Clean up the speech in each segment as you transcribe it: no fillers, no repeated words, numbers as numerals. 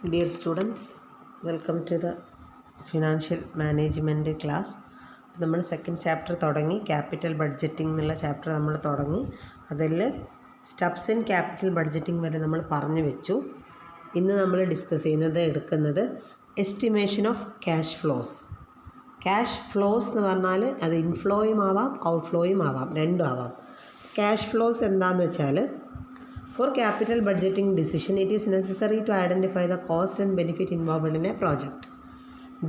Dear students, welcome to the Financial Management class. നമ്മൾ second chapter തുടങ്ങി. Capital budgeting എന്നുള്ള chapter നമ്മൾ തുടങ്ങി. അതിൽ സ്റ്റെപ്സ് ഇൻ ക്യാപിറ്റൽ ബഡ്ജറ്റിംഗ് വരെ നമ്മൾ പറഞ്ഞു വെച്ചു. ഇന്ന് നമ്മൾ ഡിസ്കസ് എടുക്കുന്നത് estimation of cash flows. Cash flows എന്ന് പറഞ്ഞാൽ അത് ഇൻഫ്ലോയും ആവാം ഔട്ട്ഫ്ലോയും ആവാം, രണ്ടും ആവാം. ക്യാഷ് ഫ്ലോസ് എന്താണെന്ന് വെച്ചാൽ, for capital budgeting decision, it is necessary to identify the cost and benefit involved in a project.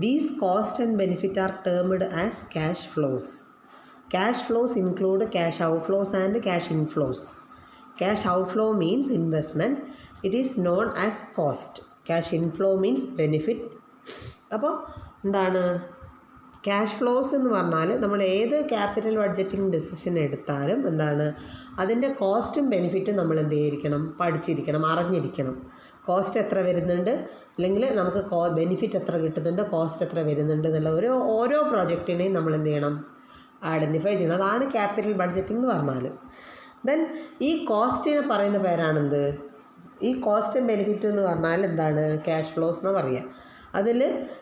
These cost and benefit are termed as cash flows. Cash flows include cash outflows and cash inflows. Cash outflow means investment. It is known as cost. Cash inflow means benefit. അപ്പോൾ എന്താണ് cash flows എന്ന് പറഞ്ഞാൽ, നമ്മൾ ഏത് capital budgeting decision എടുത്താലും എന്താണ് അതിൻ്റെ കോസ്റ്റും ബെനിഫിറ്റും നമ്മൾ എന്ത് ചെയ്തിരിക്കണം, പഠിച്ചിരിക്കണം, അറിഞ്ഞിരിക്കണം. കോസ്റ്റ് എത്ര വരുന്നുണ്ട്, അല്ലെങ്കിൽ നമുക്ക് ബെനിഫിറ്റ് എത്ര കിട്ടുന്നുണ്ട്, കോസ്റ്റ് എത്ര വരുന്നുണ്ട് എന്നുള്ള ഓരോ പ്രോജക്റ്റിനെയും നമ്മൾ എന്ത് ചെയ്യണം, ഐഡൻറ്റിഫൈ ചെയ്യണം. അതാണ് ക്യാപിറ്റൽ ബഡ്ജറ്റിംഗ് എന്ന് പറഞ്ഞാൽ. ദെൻ ഈ കോസ്റ്റിനെ പറയുന്ന പേരാണെന്ത്, ഈ കോസ്റ്റ് ആൻഡ് ബെനിഫിറ്റ് എന്ന് പറഞ്ഞാൽ എന്താണ്, ക്യാഷ് ഫ്ലോസ് എന്ന് പറയുക. അതിൽ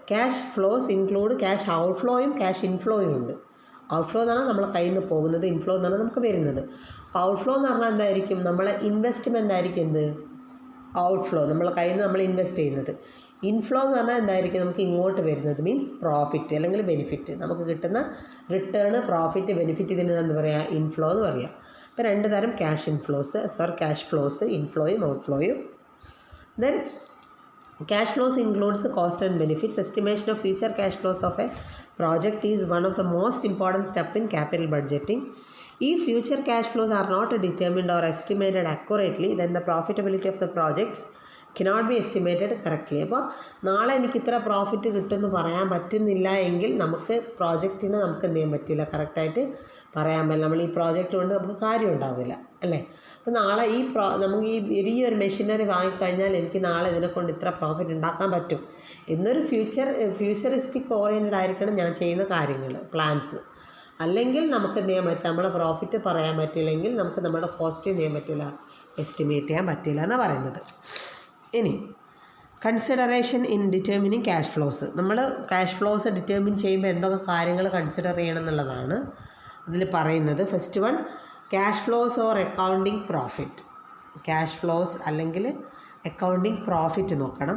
ക്യാഷ് ഫ്ലോസ് ഇൻക്ലൂഡ് ക്യാഷ് ഔട്ട്ഫ്ലോയും ക്യാഷ് ഇൻഫ്ലോയും ഉണ്ട്. ഔട്ട്ഫ്ലോ എന്ന് പറഞ്ഞാൽ നമ്മളെ കയ്യിൽ നിന്ന് പോകുന്നത്, ഇൻഫ്ലോ എന്ന് പറഞ്ഞാൽ നമുക്ക് വരുന്നത്. അപ്പോൾ ഔട്ട്ഫ്ലോ എന്ന് പറഞ്ഞാൽ എന്തായിരിക്കും, നമ്മളെ ഇൻവെസ്റ്റ്മെൻ്റ് ആയിരിക്കും എന്ത്, ഔട്ട്ഫ്ലോ, നമ്മളെ കയ്യിൽ നിന്ന് നമ്മൾ ഇൻവെസ്റ്റ് ചെയ്യുന്നത്. ഇൻഫ്ലോ എന്ന് പറഞ്ഞാൽ എന്തായിരിക്കും, നമുക്ക് ഇങ്ങോട്ട് വരുന്നത്, മീൻസ് പ്രോഫിറ്റ് അല്ലെങ്കിൽ ബെനിഫിറ്റ്, നമുക്ക് കിട്ടുന്ന റിട്ടേൺ, പ്രോഫിറ്റ്, ബെനിഫിറ്റ്, ഇതിനാണ് എന്താ പറയുക, ഇൻഫ്ലോ എന്ന് പറയുക. അപ്പോൾ രണ്ട് തരം ക്യാഷ് ക്യാഷ് ഫ്ലോസ്, ഇൻഫ്ലോയും ഔട്ട്ഫ്ലോയും. Then cash flows includes cost and benefits. Estimation of future cash flows of a project is one of the most important steps in capital budgeting. If future cash flows are not determined or estimated accurately, then the profitability of the projects cannot be estimated correctly. അപ്പോൾ നാളെ എനിക്ക് ഇത്ര profit കിട്ടുമെന്ന് പറയാൻ പറ്റുന്നില്ല എങ്കിൽ നമുക്ക് പ്രോജക്റ്റിന് നമുക്ക് എന്ത് ചെയ്യാൻ പറ്റില്ല, കറക്റ്റായിട്ട് പറയാൻ പറ്റില്ല. നമ്മൾ ഈ പ്രോജക്റ്റ് കൊണ്ട് നമുക്ക് കാര്യം ഉണ്ടാവില്ല, അല്ലേ? അപ്പോൾ നാളെ നമുക്ക് ഈ ഒരു മെഷീനറി വാങ്ങിക്കഴിഞ്ഞാൽ എനിക്ക് നാളെ ഇതിനെക്കൊണ്ട് ഇത്ര പ്രോഫിറ്റ് ഉണ്ടാക്കാൻ പറ്റും എന്നൊരു ഫ്യൂച്ചറിസ്റ്റിക് ഓറിയൻറ്റഡ് ആയിരിക്കണം ഞാൻ ചെയ്യുന്ന കാര്യങ്ങൾ, പ്ലാൻസ്. അല്ലെങ്കിൽ നമുക്ക് എന്ത് ചെയ്യാൻ പറ്റില്ല, നമ്മളെ പ്രോഫിറ്റ് പറയാൻ പറ്റില്ലെങ്കിൽ നമുക്ക് നമ്മുടെ കോസ്റ്റ് എന്ത് ചെയ്യാൻ പറ്റില്ല, എസ്റ്റിമേറ്റ് ചെയ്യാൻ പറ്റില്ല എന്നാണ് പറയുന്നത്. ഇനി consideration in determining cash flows. നമ്മൾ ക്യാഷ് ഫ്ലോസ് ഡിറ്റർമിൻ ചെയ്യുമ്പോൾ എന്തൊക്കെ കാര്യങ്ങൾ കൺസിഡർ ചെയ്യണം എന്നുള്ളതാണ് അതിൽ പറയുന്നത്. First one, cash flows or accounting profit. Cash flows അല്ലെങ്കിൽ അക്കൗണ്ടിങ് പ്രോഫിറ്റ് നോക്കണം.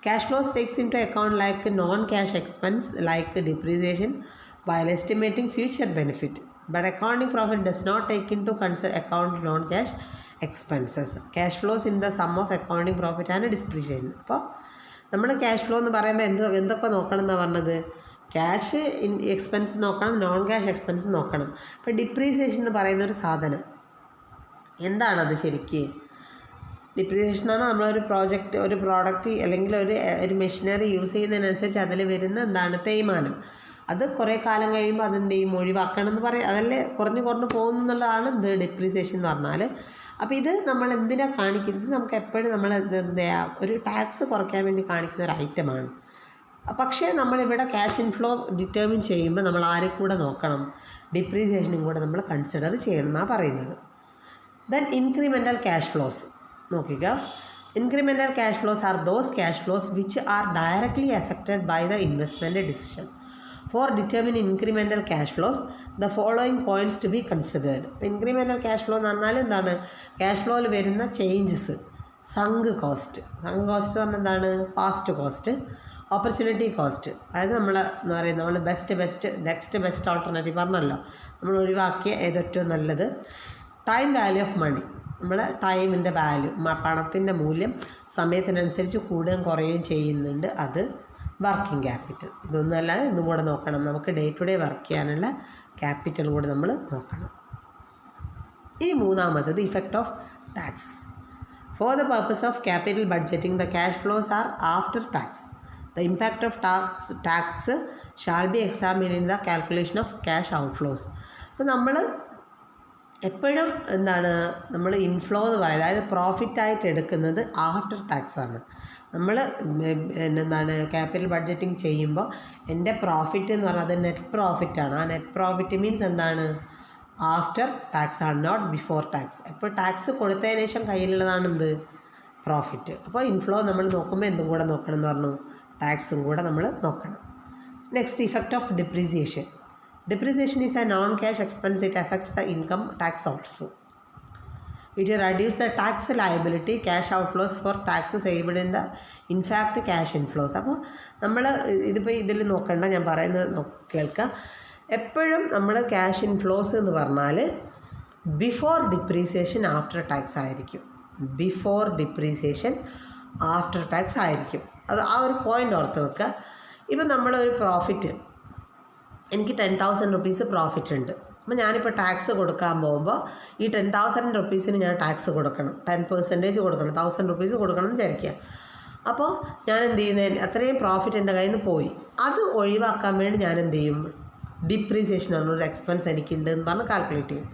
Cash flows takes into account like non cash expense like depreciation while estimating future benefit, but accounting profit does not take into account non-cash expenses. Cash flows in the sum of accounting profit and depreciation. അപ്പോൾ നമ്മൾ cash flow എന്ന് പറയുമ്പോൾ എന്തൊക്കെ നോക്കണം എന്നാണ് പറഞ്ഞത്, cash expense നോക്കണം, non cash expense നോക്കണം. ഇപ്പോൾ ഡിപ്രീസിയേഷൻ എന്ന് പറയുന്ന ഒരു സാധനം എന്താണത് ശരിക്ക്? ഡിപ്രീസിയേഷൻ എന്ന് പറഞ്ഞാൽ നമ്മളൊരു ഒരു പ്രോഡക്റ്റ് അല്ലെങ്കിൽ ഒരു മെഷീനറി യൂസ് ചെയ്യുന്നതിനനുസരിച്ച് അതിൽ വരുന്ന എന്താണ്, തേയ്മാനം. അത് കുറേ കാലം കഴിയുമ്പോൾ അതെന്ത് ചെയ്യും, ഒഴിവാക്കണം എന്ന് പറയും. അതല്ലേ കുറഞ്ഞു പോകുന്നു എന്നുള്ളതാണ് ഇത് ഡിപ്രീസിയേഷൻ എന്ന് പറഞ്ഞാൽ. അപ്പോൾ ഇത് നമ്മൾ എന്തിനാണ് കാണിക്കുന്നത്, നമുക്ക് എപ്പോഴും നമ്മൾ എന്താ ഒരു ടാക്സ് കുറയ്ക്കാൻ വേണ്ടി കാണിക്കുന്ന ഒരു ഐറ്റമാണ്. പക്ഷേ നമ്മളിവിടെ ക്യാഷ് ഇൻഫ്ലോ ഡിറ്റർമിൻ ചെയ്യുമ്പോൾ നമ്മൾ ആരും കൂടെ നോക്കണം, ഡിപ്രീസിയേഷനും കൂടെ നമ്മൾ കൺസിഡർ ചെയ്യണം എന്നാണ് പറയുന്നത്. ദെൻ ഇൻക്രിമെൻ്റൽ ക്യാഷ് ഫ്ലോസ് നോക്കുക. Incremental cash flows are those cash flows which are directly affected by the investment decision. For determining incremental cash flows, the following points to be considered. Incremental cash flow എന്ന് പറഞ്ഞാൽ എന്താണ്, cash ഫ്ലോയിൽ വരുന്ന changes. Sunk cost എന്ന് പറഞ്ഞാൽ എന്താണ്, past cost, opportunity cost. അതായത് നമ്മൾ എന്താ പറയുക, നമ്മൾ നെക്സ്റ്റ് ബെസ്റ്റ് ഓൾട്ടർനേറ്റീവ് പറഞ്ഞല്ലോ, നമ്മൾ ഒഴിവാക്കിയ ഏതേറ്റവും നല്ലത്. ടൈം വാല്യൂ ഓഫ് മണി, നമ്മളെ ടൈമിൻ്റെ വാല്യൂ, പണത്തിൻ്റെ മൂല്യം സമയത്തിനനുസരിച്ച് കൂടുകയും കുറയുകയും ചെയ്യുന്നുണ്ട്, അത്. വർക്കിംഗ് ക്യാപിറ്റൽ, ഇതൊന്നുമല്ല, ഇതും കൂടെ നോക്കണം. നമുക്ക് ഡേ ടു ഡേ വർക്ക് ചെയ്യാനുള്ള ക്യാപിറ്റൽ കൂടെ നമ്മൾ നോക്കണം. ഇനി മൂന്നാമത്തത് effect of tax. For the purpose of capital budgeting the cash flows are after tax. The impact of tax shall be examined in the calculation of cash outflows. അപ്പോൾ നമ്മൾ എപ്പോഴും എന്താണ്, നമ്മൾ ഇൻഫ്ലോ എന്ന് പറയുന്നത്, അതായത് പ്രോഫിറ്റായിട്ട് എടുക്കുന്നത് ആഫ്റ്റർ ടാക്സ് ആണ്. നമ്മൾ എന്താണ് ക്യാപിറ്റൽ ബഡ്ജറ്റിംഗ് ചെയ്യുമ്പോൾ എൻ്റെ പ്രോഫിറ്റ് എന്ന് പറഞ്ഞാൽ അത് നെറ്റ് പ്രോഫിറ്റാണ്. ആ നെറ്റ് പ്രോഫിറ്റ് മീൻസ് എന്താണ്, ആഫ്റ്റർ ടാക്സ് ആണ്, നോട്ട് ബിഫോർ ടാക്സ്. ഇപ്പോൾ ടാക്സ് കൊടുത്തതിന് ശേഷം കയ്യിലുള്ളതാണ് എന്ത്, പ്രോഫിറ്റ്. അപ്പോൾ ഇൻഫ്ലോ നമ്മൾ നോക്കുമ്പോൾ എന്തും കൂടെ നോക്കണം എന്ന് പറഞ്ഞു, ടാക്സും കൂടെ നമ്മൾ നോക്കണം. Next, effect of depreciation. Depreciation is a non-cash expense. It affects the income tax also. It reduces the tax liability, cash outflows for taxes saved in the in fact cash inflows. അപ്പോൾ നമ്മൾ ഇതിപ്പോൾ ഇതിൽ നോക്കണ്ട, ഞാൻ പറയുന്നത് കേൾക്കുക. എപ്പോഴും നമ്മൾ ക്യാഷ് ഇൻഫ്ലോസ് എന്ന് പറഞ്ഞാൽ ബിഫോർ ഡിപ്രീസിയേഷൻ ആഫ്റ്റർ ടാക്സ് ആയിരിക്കും. ബിഫോർ ഡിപ്രീസിയേഷൻ ആഫ്റ്റർ ടാക്സ് ആയിരിക്കും. അത് ആ ഒരു പോയിൻ്റ് ഓർത്ത് വെക്കുക. ഇപ്പം നമ്മളൊരു പ്രോഫിറ്റ്, എനിക്ക് 10,000 റുപ്പീസ് പ്രോഫിറ്റ് ഉണ്ട്. അപ്പോൾ ഞാനിപ്പോൾ ടാക്സ് കൊടുക്കാൻ പോകുമ്പോൾ ഈ 10,000 റുപ്പീസിന് ഞാൻ ടാക്സ് കൊടുക്കണം, 10% കൊടുക്കണം, 1,000 റുപ്പീസ് കൊടുക്കണം എന്ന് വിചാരിക്കുക. അപ്പോൾ ഞാൻ എന്ത് ചെയ്യുന്നത്, അത്രയും പ്രോഫിറ്റ് എൻ്റെ കയ്യിൽ നിന്ന് പോയി. അത് ഒഴിവാക്കാൻ വേണ്ടി ഞാൻ എന്ത് ചെയ്യും, ഡിപ്രീസിയേഷൻ പറഞ്ഞൊരു എക്സ്പെൻസ് എനിക്കുണ്ട് എന്ന് പറഞ്ഞ് കാൽക്കുലേറ്റ് ചെയ്യും.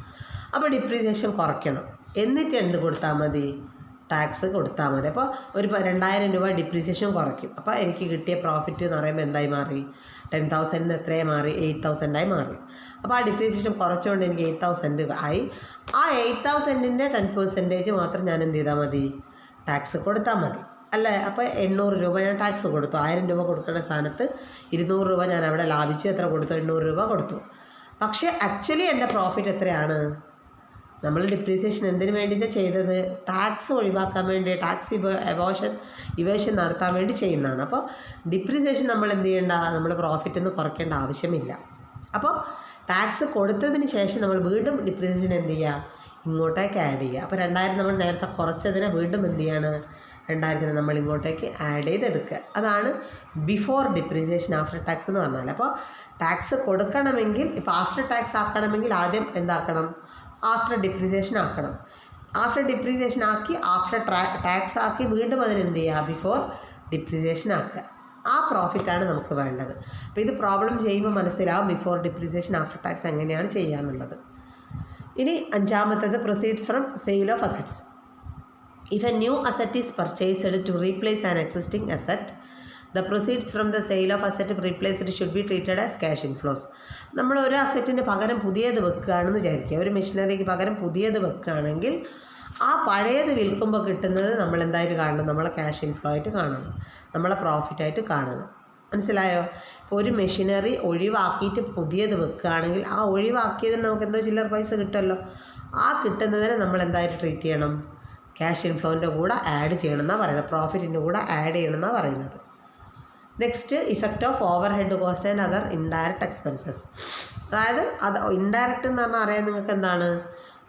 അപ്പോൾ ഡിപ്രീസിയേഷൻ കുറയ്ക്കണം. എന്നിട്ട് എന്ത് കൊടുത്താൽ മതി, ടാക്സ് കൊടുത്താൽ മതി. അപ്പോൾ ഒരു 2,000 രൂപ ഡിപ്രീസിയേഷൻ കുറയ്ക്കും. അപ്പോൾ എനിക്ക് കിട്ടിയ പ്രോഫിറ്റ് എന്ന് പറയുമ്പോൾ എന്തായി മാറി, 10,000 എത്രയായി മാറി, 8,000 മാറി. അപ്പോൾ ആ ഡിപ്രീസിയേഷൻ കുറച്ചുകൊണ്ട് എനിക്ക് 8,000 ആയി. ആ 8,000-ൻ്റെ 10% മാത്രം ഞാൻ എന്ത് ചെയ്താൽ മതി, ടാക്സ് കൊടുത്താൽ മതി അല്ലേ. അപ്പോൾ 800 രൂപ ഞാൻ ടാക്സ് കൊടുത്തു. 1000 രൂപ കൊടുക്കേണ്ട സ്ഥാനത്ത് 200 രൂപ ഞാൻ അവിടെ ലാഭിച്ചു. എത്ര കൊടുത്തു, 800 രൂപ കൊടുത്തു. പക്ഷേ ആക്ച്വലി എൻ്റെ പ്രോഫിറ്റ് എത്രയാണ്, നമ്മൾ ഡിപ്രീസിയേഷൻ എന്തിനു വേണ്ടിയിട്ടാണ് ചെയ്തത്, ടാക്സ് ഒഴിവാക്കാൻ വേണ്ടി, ടാക്സ് ഇവേഷൻ നടത്താൻ വേണ്ടി ചെയ്യുന്നതാണ്. അപ്പോൾ ഡിപ്രീസിയേഷൻ നമ്മൾ എന്ത് ചെയ്യേണ്ട, നമ്മുടെ പ്രോഫിറ്റിൽ നിന്ന് കുറയ്ക്കേണ്ട ആവശ്യമില്ല. അപ്പോൾ ടാക്സ് കൊടുത്തതിന് ശേഷം നമ്മൾ വീണ്ടും ഡിപ്രീസിയേഷൻ എന്ത് ചെയ്യുക, ഇങ്ങോട്ടേക്ക് ആഡ് ചെയ്യുക. അപ്പോൾ 2,000 നമ്മൾ നേരത്തെ കുറച്ചതിനെ വീണ്ടും എന്ത് ചെയ്യാണ്, 2,000 നമ്മൾ ഇങ്ങോട്ടേക്ക് ആഡ് ചെയ്തെടുക്കുക. അതാണ് ബിഫോർ ഡിപ്രീസിയേഷൻ ആഫ്റ്റർ ടാക്സ് എന്ന് പറഞ്ഞാൽ. അപ്പോൾ ടാക്സ് കൊടുക്കണമെങ്കിൽ, ഇപ്പോൾ ആഫ്റ്റർ ടാക്സ് ആക്കണമെങ്കിൽ ആദ്യം എന്താക്കണം, ആഫ്റ്റർ ഡിപ്രീസിയേഷൻ ആക്കണം. ആഫ്റ്റർ ഡിപ്രീസിയേഷൻ ആക്കി ആഫ്റ്റർ ടാക്സ് ആക്കി വീണ്ടും അതിനെന്ത് ചെയ്യുക, ബിഫോർ ഡിപ്രീസിയേഷൻ ആക്കുക. ആ പ്രോഫിറ്റാണ് നമുക്ക് വേണ്ടത്. അപ്പോൾ ഇത് പ്രോബ്ലം ചെയ്യുമ്പോൾ മനസ്സിലാവും ബിഫോർ ഡിപ്രീസിയേഷൻ ആഫ്റ്റർ ടാക്സ് എങ്ങനെയാണ് ചെയ്യുക എന്നുള്ളത്. ഇനി 5ാമത്തേത്, proceeds from sale of assets. If a new asset is purchased to replace an existing asset, the proceeds from the sale of asset replaced should be treated as cash inflows. നമ്മൾ ഒരു അസറ്റിന് പകരം പുതിയത് വെക്കുകയാണെന്ന് വിചാരിക്കുക, ഒരു മെഷീനറിക്ക് പകരം പുതിയത് വെക്കുകയാണെങ്കിൽ ആ പഴയത് വിൽക്കുമ്പോൾ കിട്ടുന്നത് നമ്മൾ എന്തായിട്ട് കാണണം, നമ്മളെ ക്യാഷ് ഇൻഫ്ലോ ആയിട്ട് കാണണം, നമ്മളെ പ്രോഫിറ്റായിട്ട് കാണണം. മനസ്സിലായോ? ഇപ്പോൾ ഒരു മെഷീനറി ഒഴിവാക്കിയിട്ട് പുതിയത് വെക്കുകയാണെങ്കിൽ ആ ഒഴിവാക്കിയതിന് നമുക്ക് എന്തോ ചില്ലറ പൈസ കിട്ടുമല്ലോ, ആ കിട്ടുന്നതിനെ നമ്മൾ എന്തായിട്ട് ട്രീറ്റ് ചെയ്യണം, ക്യാഷ് ഇൻഫ്ലോൻ്റെ കൂടെ ആഡ് ചെയ്യണമെന്നാണ് പറയുന്നത്, പ്രോഫിറ്റിൻ്റെ കൂടെ ആഡ് ചെയ്യണമെന്നാണ് പറയുന്നത്. Next, effect of over head cost and other indirect expenses. അതായത് അത് ഇൻഡയറക്റ്റ് എന്ന് പറഞ്ഞാൽ അറിയാൻ നിങ്ങൾക്ക് എന്താണ്,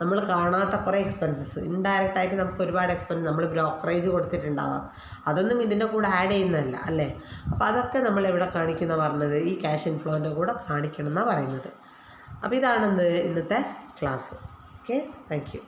നമ്മൾ കാണാത്ത കുറേ എക്സ്പെൻസസ് ഇൻഡയറക്റ്റായിട്ട് നമുക്ക് ഒരുപാട് എക്സ്പെൻസ്, നമ്മൾ ബ്രോക്കറേജ് കൊടുത്തിട്ടുണ്ടാവാം, അതൊന്നും ഇതിൻ്റെ കൂടെ ആഡ് ചെയ്യുന്നതല്ല അല്ലേ. അപ്പോൾ അതൊക്കെ നമ്മൾ എവിടെ കാണിക്കുന്ന പറഞ്ഞത്, ഈ ക്യാഷ് ഇൻഫ്ലോൻ്റെ കൂടെ കാണിക്കണം എന്നാണ് പറയുന്നത്. അപ്പോൾ ഇതാണെന്ത് ഇന്നത്തെ ക്ലാസ്. Okay, thank you.